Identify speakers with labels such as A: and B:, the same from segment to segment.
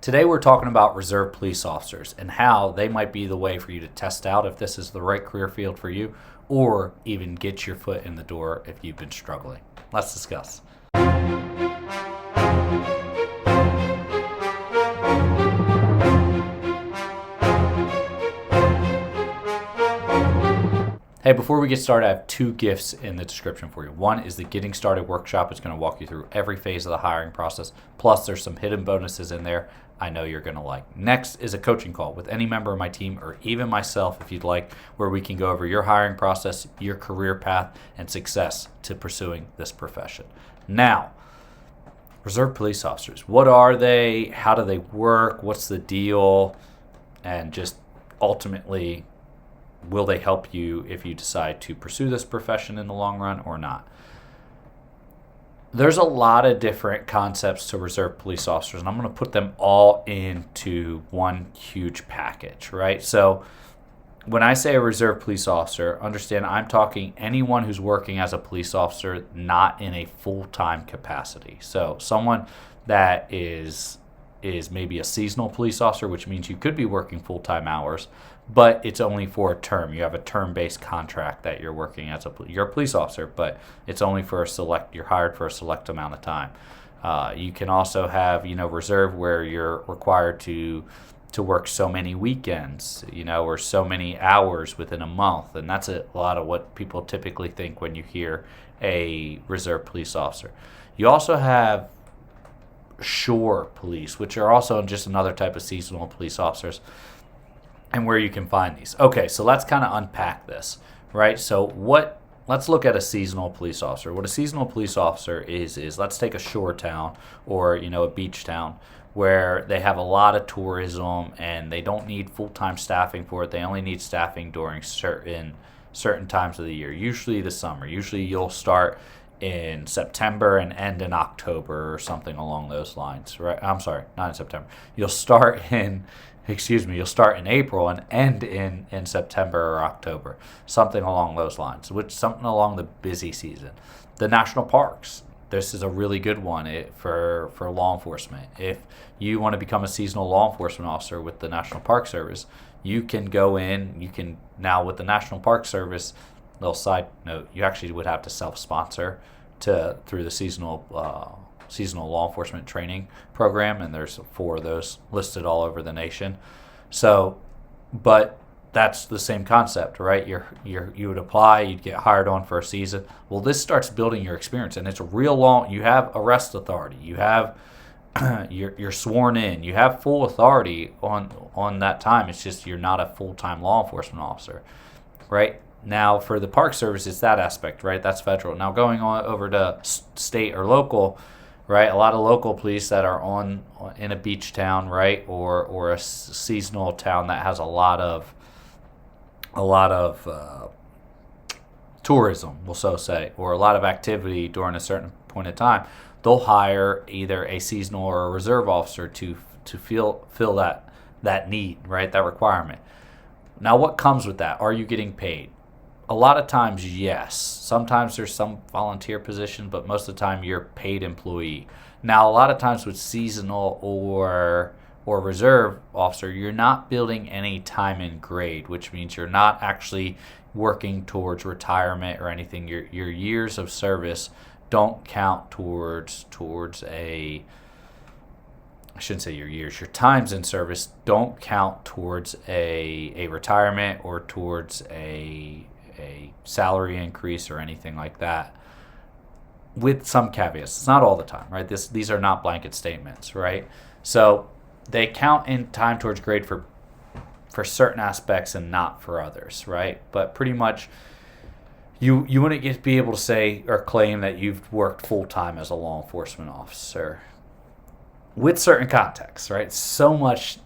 A: Today we're talking about reserve police officers and how they might be the way for you to test out if this is the right career field for you, or even get your foot in the door if you've been struggling. Let's discuss. Hey, before we get started, I have two gifts in the description for you. One is the Getting Started workshop. It's going to walk you through every phase of the hiring process. Plus, there's some hidden bonuses in there I know you're going to like. Next is a coaching call with any member of my team or even myself if you'd like, where we can go over your hiring process, your career path, and success to pursuing this profession. Now, reserve police officers. What are they? How do they work? What's the deal? And just ultimately, will they help you if you decide to pursue this profession in the long run or not? There's a lot of different concepts to reserve police officers, and I'm going to put them all into one huge package, right? So when I say a reserve police officer, understand I'm talking anyone who's working as a police officer, not in a full-time capacity. So someone that is maybe a seasonal police officer, which means you could be working full-time hours, but it's only for a term. You have a term-based contract that you're working as you're a police officer, but it's only for you're hired for a select amount of time. You can also have, reserve where you're required to work so many weekends, or so many hours within a month. And that's a lot of what people typically think when you hear a reserve police officer. You also have shore police, which are also just another type of seasonal police officers, and where you can find these. Okay, so let's kind of unpack this, right? So let's look at a seasonal police officer. What a seasonal police officer is let's take a shore town or, a beach town where they have a lot of tourism and they don't need full-time staffing for it. They only need staffing during certain times of the year, usually the summer. Usually you'll start in September and end in October or something along those lines, right? I'm sorry, not in September. You'll start in April and end in September or October, something along those lines, something along the busy season. The national parks, this is a really good one for law enforcement. If you want to become a seasonal law enforcement officer with the National Park Service, you can go in, now with the National Park Service, little side note, you actually would have to self-sponsor through the seasonal law enforcement training program, and there's 4 of those listed all over the nation. So, but that's the same concept, right? You would apply, you'd get hired on for a season. Well, this starts building your experience, and it's a real long. You have arrest authority. You have you're sworn in. You have full authority on that time. It's just you're not a full-time law enforcement officer, right? Now, for the Park Service, it's that aspect, right? That's federal. Now, going on over to state or local, right? A lot of local police that are in a beach town, right, or a seasonal town that has a lot of tourism, we'll so say, or a lot of activity during a certain point of time. They'll hire either a seasonal or a reserve officer to fill that need, right? That requirement. Now, what comes with that? Are you getting paid? A lot of times, yes. Sometimes there's some volunteer position, but most of the time you're a paid employee. Now, a lot of times with seasonal or reserve officer, you're not building any time in grade, which means you're not actually working towards retirement or anything. Your years of service don't count towards I shouldn't say your years. Your times in service don't count towards a retirement or towards a salary increase or anything like that, with some caveats. It's not all the time, right? These are not blanket statements, right? So they count in time towards grade for certain aspects and not for others, right? But pretty much you wouldn't be able to say or claim that you've worked full-time as a law enforcement officer with certain contexts, right? So much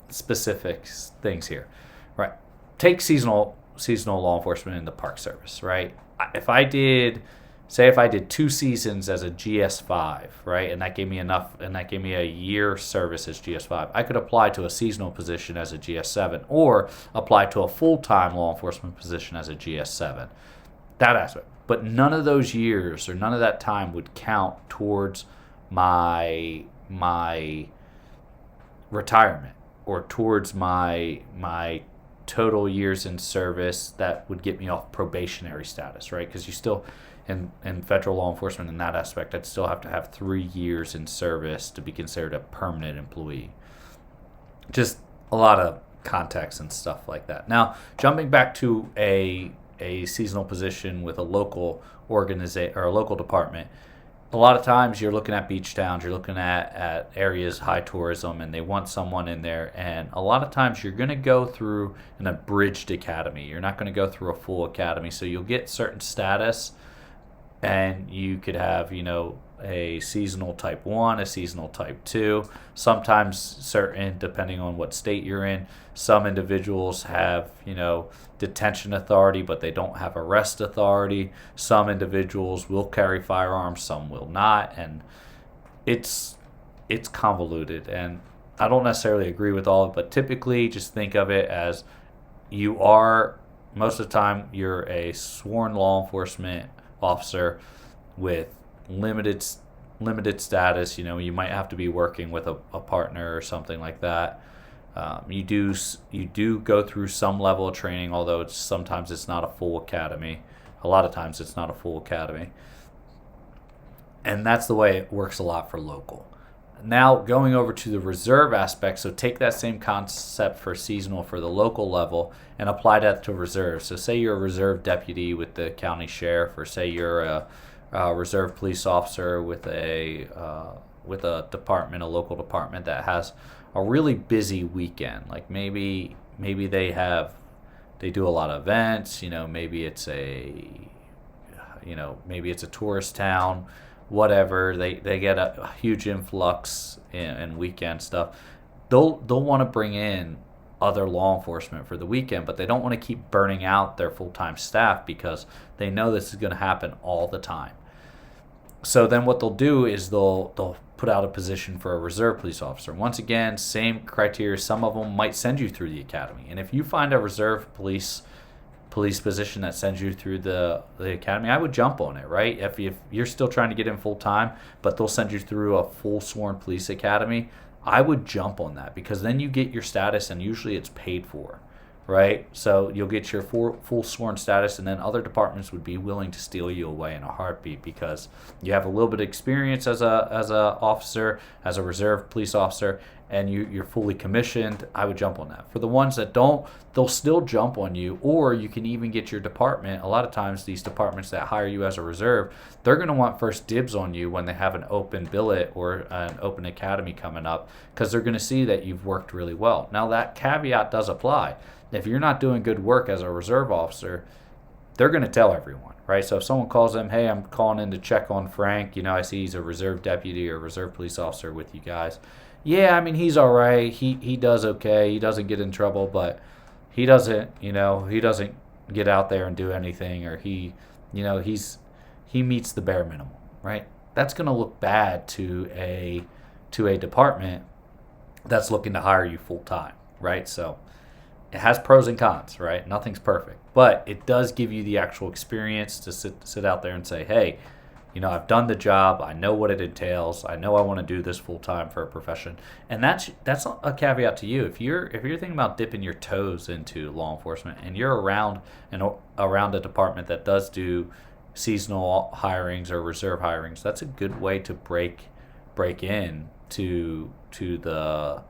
A: specific things here, right? Take seasonal law enforcement in the Park Service, right? If I did 2 seasons as a GS5, right, and that gave me a year service as GS5, I could apply to a seasonal position as a GS7 or apply to a full-time law enforcement position as a GS7. That aspect. But none of those years or none of that time would count towards my retirement or towards my total years in service that would get me off probationary status, right? Because you still, in federal law enforcement in that aspect, I'd still have to have 3 years in service to be considered a permanent employee. Just a lot of context and stuff like that. Now, jumping back to a seasonal position with a local organization or a local department, a lot of times you're looking at beach towns, you're looking at areas high tourism, and they want someone in there. And a lot of times you're going to go through an abridged academy. You're not going to go through a full academy. So you'll get certain status, and you could have, a seasonal type 1, a seasonal type 2. Sometimes certain, depending on what state you're in, some individuals have, detention authority, but they don't have arrest authority. Some individuals will carry firearms, some will not. And it's convoluted. And I don't necessarily agree with all of it, but typically just think of it as most of the time, you're a sworn law enforcement officer with limited status. You might have to be working with a partner or something like that. You do go through some level of training, although sometimes it's not a full academy. A lot of times it's not a full academy. And that's the way it works a lot for local. Now going over to the reserve aspect, so take that same concept for seasonal for the local level and apply that to reserve. So say you're a reserve deputy with the county sheriff, or say you're a reserve police officer with a local department that has a really busy weekend. Like maybe they do a lot of events. Maybe it's a tourist town. Whatever, they get a huge influx in weekend stuff. They'll want to bring in other law enforcement for the weekend, but they don't want to keep burning out their full-time staff because they know this is going to happen all the time. So then what they'll do is they'll put out a position for a reserve police officer. Once again, same criteria. Some of them might send you through the academy, and if you find a reserve police position that sends you through the academy, I would jump on it, right? If you're still trying to get in full time, but they'll send you through a full sworn police academy, I would jump on that, because then you get your status, and usually it's paid for, right? So you'll get your full sworn status, and then other departments would be willing to steal you away in a heartbeat because you have a little bit of experience as a officer, as a reserve police officer, and you're fully commissioned. I would jump on that. For the ones that don't, they'll still jump on you, or you can even get your department. A lot of times these departments that hire you as a reserve, they're going to want first dibs on you when they have an open billet or an open academy coming up, because they're going to see that you've worked really well. Now that caveat does apply. If you're not doing good work as a reserve officer, they're going to tell everyone, right? So if someone calls them, hey, I'm calling in to check on Frank, I see he's a reserve deputy or reserve police officer with you guys. Yeah, I mean, he's all right. He does okay. He doesn't get in trouble, but he doesn't get out there and do anything, or he meets the bare minimum, right? That's going to look bad to a department that's looking to hire you full time, right? So it has pros and cons, right? Nothing's perfect, but it does give you the actual experience to sit out there and say, hey, I've done the job. I know what it entails. I know I want to do this full time for a profession. And that's a caveat to you. If you're thinking about dipping your toes into law enforcement, and you're around a department that does do seasonal hirings or reserve hirings, that's a good way to break in to the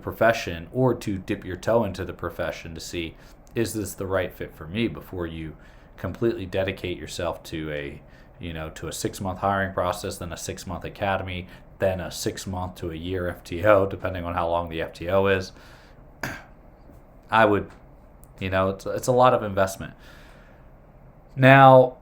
A: profession, or to dip your toe into the profession to see, is this the right fit for me, before you completely dedicate yourself to a 6-month hiring process, then a 6-month academy, then a 6-month to a year FTO, depending on how long the FTO is. I would, it's a lot of investment. Now,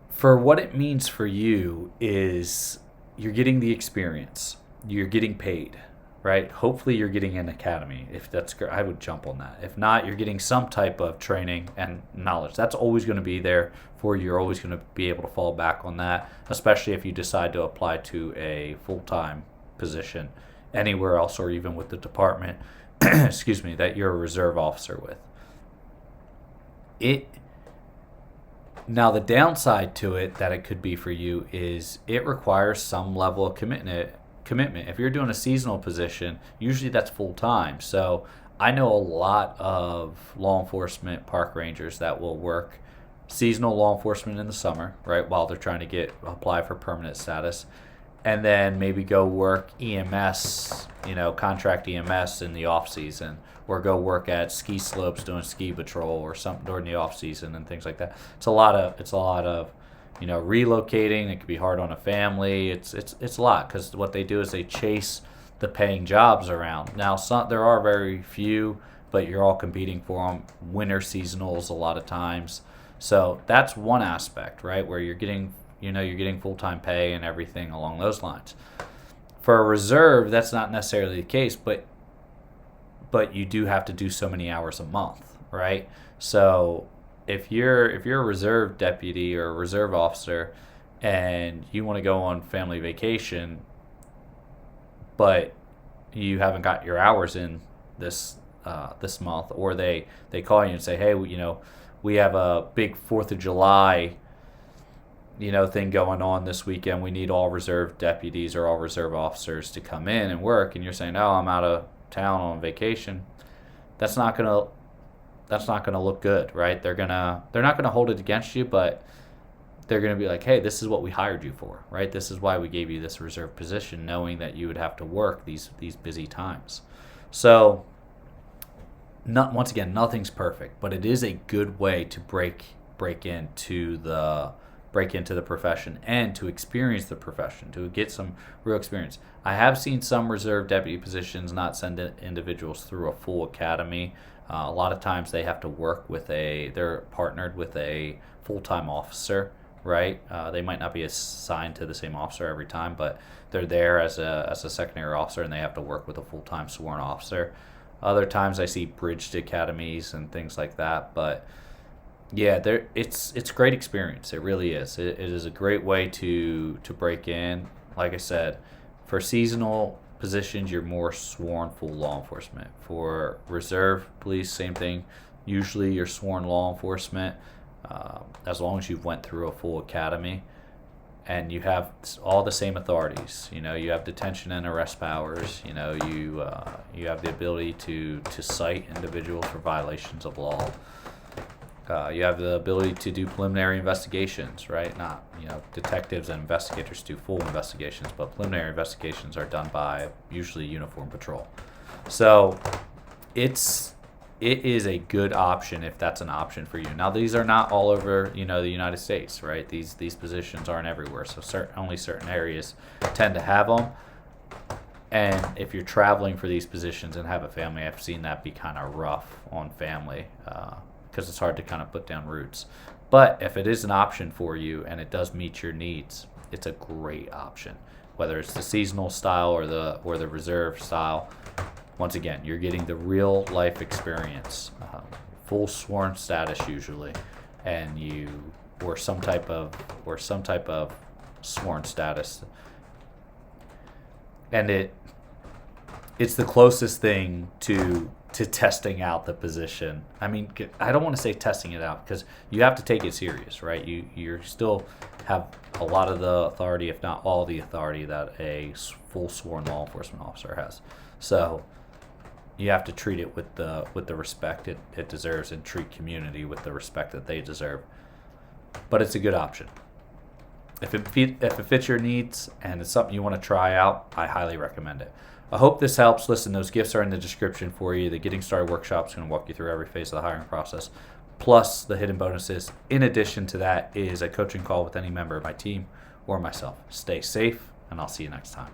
A: for what it means for you is you're getting the experience, you're getting paid, right? Hopefully you're getting an academy. If that's I would jump on that. If not, you're getting some type of training and knowledge. That's always going to be there for you. You're always going to be able to fall back on that, especially if you decide to apply to a full-time position anywhere else, or even with the department, that you're a reserve officer with. Now, the downside to it that it could be for you is it requires some level of commitment commitment. If you're doing a seasonal position, usually that's full time. So I know a lot of law enforcement park rangers that will work seasonal law enforcement in the summer, right, while they're trying to apply for permanent status, and then maybe go work EMS, contract EMS in the off season, or go work at ski slopes doing ski patrol or something during the off season and things like that. It's a lot of relocating. It can be hard on a family. It's a lot, because what they do is they chase the paying jobs around. Now, there are very few, but you're all competing for them. Winter seasonals a lot of times. So that's one aspect, right, where you're getting full-time pay and everything along those lines. For a reserve, that's not necessarily the case, but you do have to do so many hours a month, right? So if you're a reserve deputy or a reserve officer and you want to go on family vacation, but you haven't got your hours in this month, or they call you and say, hey, we have a big 4th of July thing going on this weekend. We need all reserve deputies or all reserve officers to come in and work, and you're saying, oh, I'm out of town on vacation. That's not gonna look good, right? They're not gonna hold it against you, but they're gonna be like, hey, this is what we hired you for, right? This is why we gave you this reserve position, knowing that you would have to work these busy times. So once again, nothing's perfect, but it is a good way to break into the profession and to experience the profession, to get some real experience. I have seen some reserve deputy positions not send individuals through a full academy. A lot of times they have to work they're partnered with a full-time officer, right? They might not be assigned to the same officer every time, but they're there as a secondary officer, and they have to work with a full-time sworn officer. Other times I see bridged academies and things like that, but yeah, it's great experience. It really is. It is a great way to break in. Like I said, for seasonal positions, you're more sworn full law enforcement. For reserve police, same thing. Usually you're sworn law enforcement, as long as you've went through a full academy, and you have all the same authorities. You have detention and arrest powers. You have the ability to cite individuals for violations of law. You have the ability to do preliminary investigations, right? Not, detectives and investigators do full investigations, but preliminary investigations are done by usually uniform patrol. So it is a good option if that's an option for you. Now, these are not all over, the United States, right? These positions aren't everywhere, so only certain areas tend to have them. And if you're traveling for these positions and have a family, I've seen that be kind of rough on family, because it's hard to kind of put down roots. But if it is an option for you and it does meet your needs, it's a great option. Whether it's the seasonal style or the reserve style, once again, you're getting the real life experience, full sworn status usually, and or some type of sworn status, and it's the closest thing to testing out the position. I mean, I don't want to say testing it out, because you have to take it serious, right? You still have a lot of the authority, if not all the authority, that a full sworn law enforcement officer has. So you have to treat it with the respect it deserves, and treat community with the respect that they deserve. But it's a good option. If it fits your needs and it's something you want to try out, I highly recommend it. I hope this helps. Listen, those gifts are in the description for you. The Getting Started Workshop is going to walk you through every phase of the hiring process, plus the hidden bonuses. In addition to that is a coaching call with any member of my team or myself. Stay safe, and I'll see you next time.